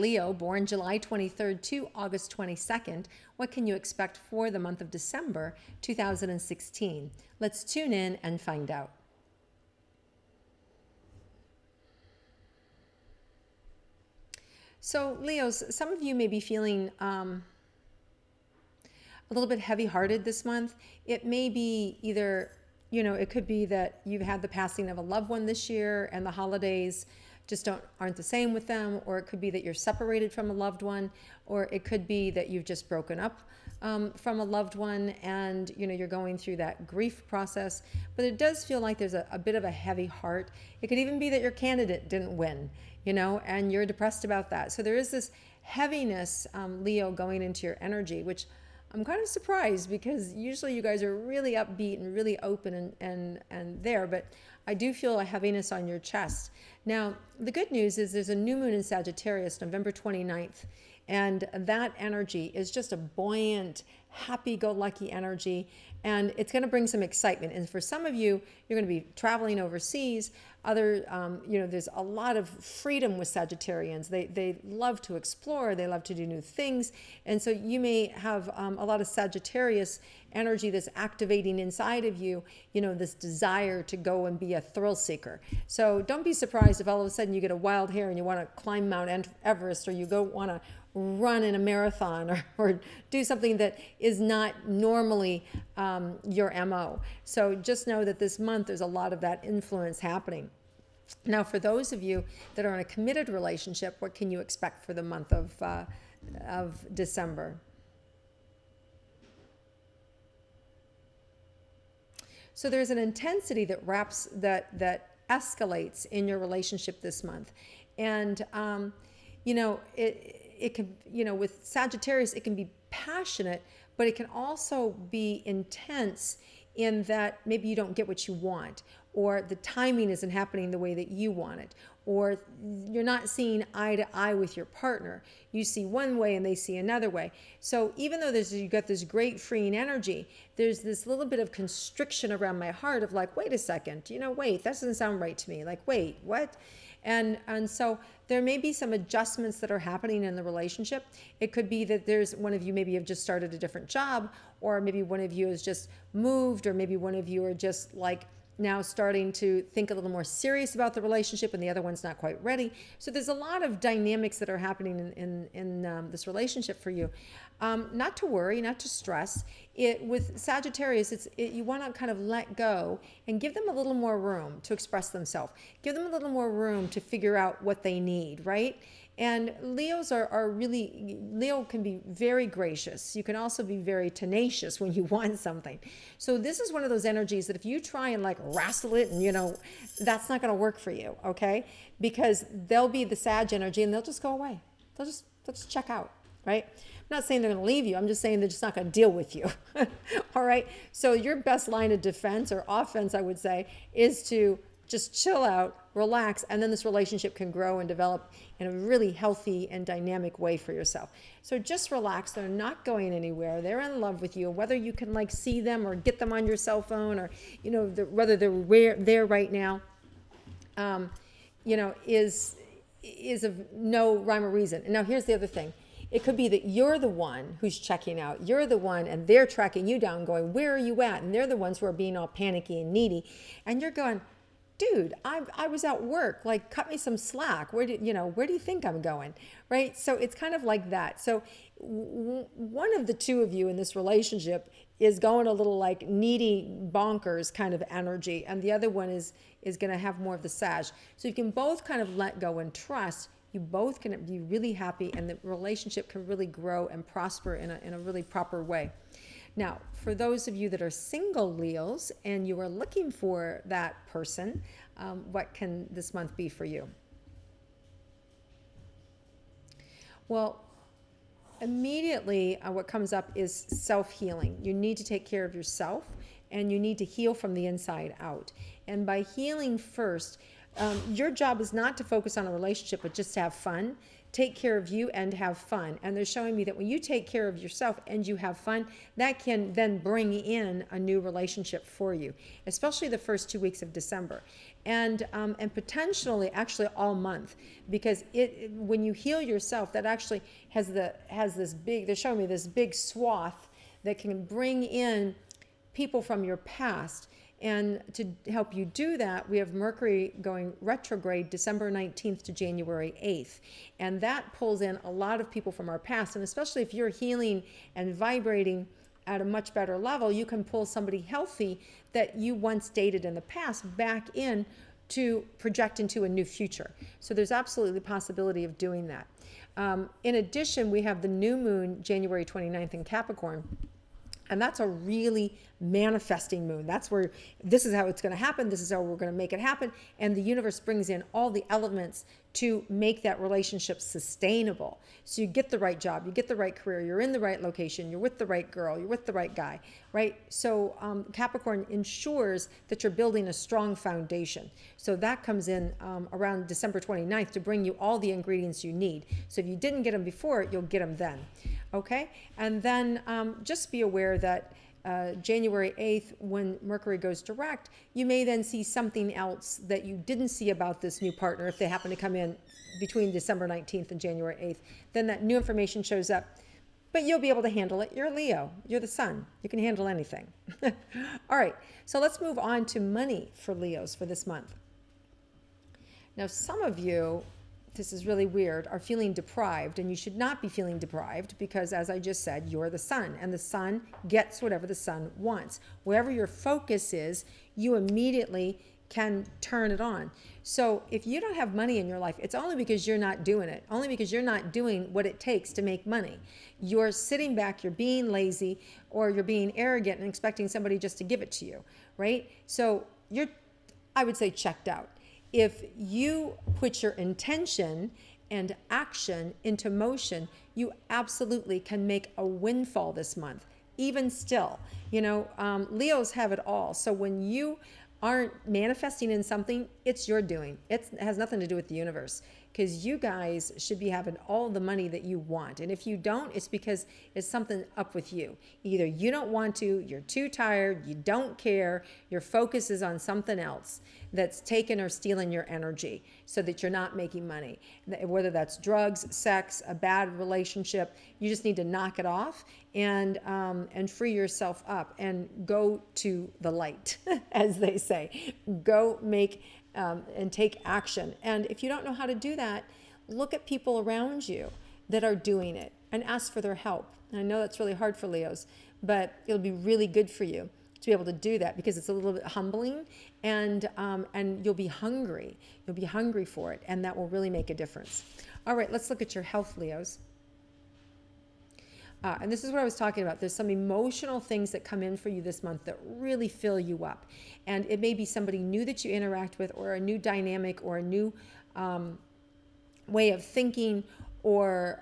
Leo, born July 23rd to August 22nd, what can you expect for the month of December 2016? Let's tune in and find out. So Leos, some of you may be feeling a little bit heavy-hearted this month. It may be either, it could be that you've had the passing of a loved one this year and the holidays just aren't the same with them, or it could be that you're separated from a loved one, or it could be that you've just broken up from a loved one and you're going through that grief process. But it does feel like there's a bit of a heavy heart. It could even be that your candidate didn't win, and you're depressed about that. So there is this heaviness, Leo, going into your energy, which I'm kind of surprised, because usually you guys are really upbeat and really open and there, but I do feel a heaviness on your chest. Now, the good news is there's a new moon in Sagittarius, November 29th, and that energy is just a buoyant, happy-go-lucky energy, and it's going to bring some excitement. And for some of you, you're going to be traveling overseas. There's a lot of freedom with Sagittarians. They love to explore. They love to do new things. And so you may have a lot of Sagittarius energy that's activating inside of you, this desire to go and be a thrill seeker. So don't be surprised if all of a sudden you get a wild hair and you want to climb Mount Everest, or you want to run in a marathon, or do something that is not normally your MO. So just know that this month there's a lot of that influence happening. Now, for those of you that are in a committed relationship, what can you expect for the month of December? So there's an intensity that escalates in your relationship this month. And, it can, with Sagittarius, it can be passionate, but it can also be intense in that maybe you don't get what you want, or the timing isn't happening the way that you want it, or you're not seeing eye to eye with your partner. You see one way and they see another way. So even though you've got this great freeing energy, there's this little bit of constriction around my heart of like, wait a second, wait, that doesn't sound right to me. Like, wait, what? And so there may be some adjustments that are happening in the relationship. It could be that there's one of you maybe have just started a different job, or maybe one of you has just moved, or maybe one of you are just like now starting to think a little more serious about the relationship and the other one's not quite ready. So there's a lot of dynamics that are happening in this relationship for you. Not to worry, not to stress. With Sagittarius, you want to kind of let go and give them a little more room to express themselves. Give them a little more room to figure out what they need, right? And Leos Leo can be very gracious. You can also be very tenacious when you want something. So this is one of those energies that if you try and like wrestle it and, that's not going to work for you, okay? Because they'll be the Sag energy and they'll just go away. They'll just check out, right? I'm not saying they're going to leave you. I'm just saying they're just not going to deal with you. All right. So your best line of defense or offense, I would say, is to just chill out, relax, and then this relationship can grow and develop in a really healthy and dynamic way for yourself. So just relax. They're not going anywhere. They're in love with you. Whether you can like see them or get them on your cell phone, or whether they're there right now, is of no rhyme or reason. And now here's the other thing. It could be that you're the one who's checking out. You're the one, and they're tracking you down, going, "Where are you at?" And they're the ones who are being all panicky and needy, and you're going, dude, I was at work, like cut me some slack. Where do you think I'm going? Right? So it's kind of like that. So one of the two of you in this relationship is going a little like needy bonkers kind of energy, and the other one is going to have more of the Sag. So you can both kind of let go and trust. You both can be really happy, and the relationship can really grow and prosper in a really proper way. Now, for those of you that are single Leos and you are looking for that person, what can this month be for you? Well, immediately what comes up is self-healing. You need to take care of yourself, and you need to heal from the inside out. And by healing first, your job is not to focus on a relationship, but just to have fun, take care of you and have fun. And they're showing me that when you take care of yourself and you have fun, that can then bring in a new relationship for you, especially the first 2 weeks of December. And potentially actually all month, because when you heal yourself, that actually has this big, they're showing me this big swath that can bring in people from your past. And to help you do that, we have Mercury going retrograde December 19th to January 8th. And that pulls in a lot of people from our past. And especially if you're healing and vibrating at a much better level, you can pull somebody healthy that you once dated in the past back in to project into a new future. So there's absolutely the possibility of doing that. In addition, we have the new moon January 29th in Capricorn. And that's a really manifesting moon. That's where this is how it's going to happen. This is how we're going to make it happen. And the universe brings in all the elements to make that relationship sustainable. So you get the right job, you get the right career, you're in the right location, you're with the right girl, you're with the right guy, right? So Capricorn ensures that you're building a strong foundation. So that comes in around December 29th to bring you all the ingredients you need. So if you didn't get them before, you'll get them then. Okay? And then just be aware that January 8th, when Mercury goes direct, you may then see something else that you didn't see about this new partner if they happen to come in between December 19th and January 8th. Then that new information shows up, but you'll be able to handle it. You're Leo. You're the sun. You can handle anything. All right, so let's move on to money for Leos for this month. Now, some of you, this is really weird, are feeling deprived, and you should not be feeling deprived because, as I just said, you're the sun, and the sun gets whatever the sun wants. Wherever your focus is, you immediately can turn it on. So if you don't have money in your life, it's only because you're not doing it, only because you're not doing what it takes to make money. You're sitting back, you're being lazy, or you're being arrogant and expecting somebody just to give it to you, right? So you're, I would say, checked out. If you put your intention and action into motion, you absolutely can make a windfall this month. Even still, Leos have it all. So when you aren't manifesting in something, it's your doing. It has nothing to do with the universe, because you guys should be having all the money that you want. And if you don't, it's because it's something up with you. Either you don't want to, you're too tired, you don't care, your focus is on something else that's taking or stealing your energy so that you're not making money. Whether that's drugs, sex, a bad relationship, you just need to knock it off and free yourself up and go to the light, as they say. Go make and take action. And if you don't know how to do that, look at people around you that are doing it and ask for their help. And I know that's really hard for Leos, but it'll be really good for you to be able to do that, because it's a little bit humbling, and you'll be hungry. You'll be hungry for it, and that will really make a difference. All right, let's look at your health, Leos. And this is what I was talking about. There's some emotional things that come in for you this month that really fill you up. And it may be somebody new that you interact with, or a new dynamic, or a new way of thinking, or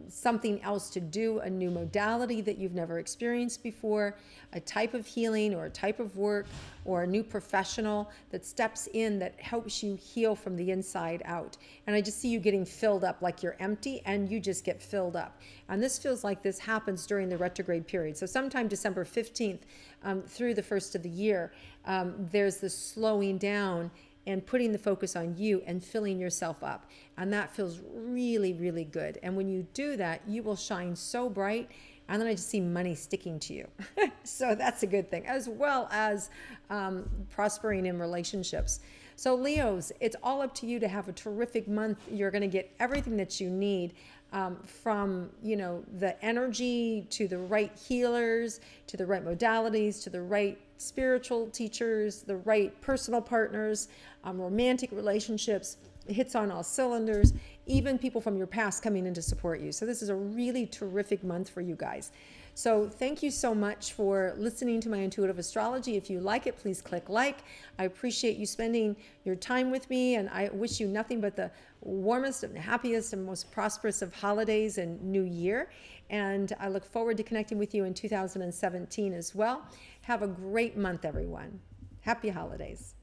something else to do, a new modality that you've never experienced before, a type of healing or a type of work, or a new professional that steps in that helps you heal from the inside out. And I just see you getting filled up, like you're empty and you just get filled up. And this feels like this happens during the retrograde period. So sometime December 15th through the first of the year, there's this slowing down and putting the focus on you and filling yourself up. And that feels really, really good. And when you do that, you will shine so bright. And then I just see money sticking to you. So that's a good thing, as well as prospering in relationships. So Leos, it's all up to you to have a terrific month. You're going to get everything that you need, from the energy to the right healers, to the right modalities, to the right spiritual teachers, the right personal partners, romantic relationships. It hits on all cylinders, even people from your past coming in to support you. So this is a really terrific month for you guys. So thank you so much for listening to my intuitive astrology. If you like it, please click like. I appreciate you spending your time with me, and I wish you nothing but the warmest and happiest and most prosperous of holidays and New Year. And I look forward to connecting with you in 2017 as well. Have a great month, everyone. Happy holidays.